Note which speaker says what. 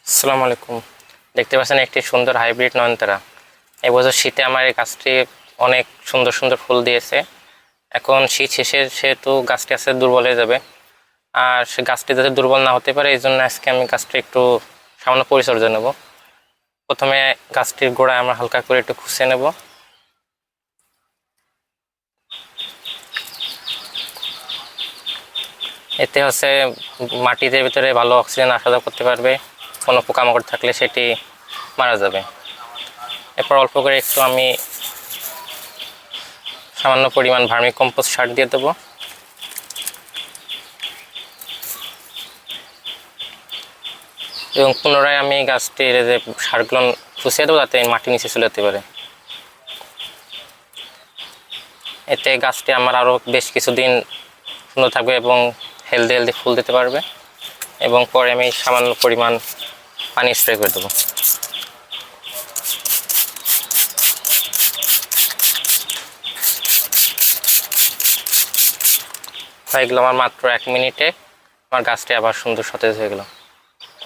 Speaker 1: আসসালামু আলাইকুম। দেখতে পাচ্ছেন একটি সুন্দর হাইব্রিড নয়নতারা। এবছর শীতে আমার এই গাছটি অনেক সুন্দর সুন্দর ফুল দিয়েছে। এখন শীত শেষের সেহেতু গাছটি আস্তে দুর্বল হয়ে যাবে, আর সে গাছটি যাতে দুর্বল না হতে পারে এই জন্য আজকে আমি গাছটি একটু সামান্য পরিচর্যা নেব। প্রথমে গাছটির গোড়ায় আমরা হালকা করে একটু খুঁচিয়ে নেব। এতে হচ্ছে মাটিতে ভিতরে ভালো অক্সিজেন আসা যাওয়া করতে পারবে, কোনো পোকামাকড় থাকলে সেটি মারা যাবে। এরপর অল্প করে একটু আমি সামান্য পরিমাণ ভার্মি কম্পোস্ট সার দিয়ে দেবো। এবং পুনরায় আমি গাছটির যে সারগুলো খুঁচিয়ে দেবো যাতে মাটি নিচে চলে যেতে পারে। এতে গাছটি আমার আরও বেশ কিছুদিন সুন্দর থাকবে এবং হেলদি ফুল দিতে পারবে। এবং পরে আমি সামান্য পরিমাণ পানি স্প্রে করে দেবো। হয়ে গেল আমার মাত্র 1 মিনিটে আমার গাছটি আবার সুন্দর সতেজ হয়ে গেল।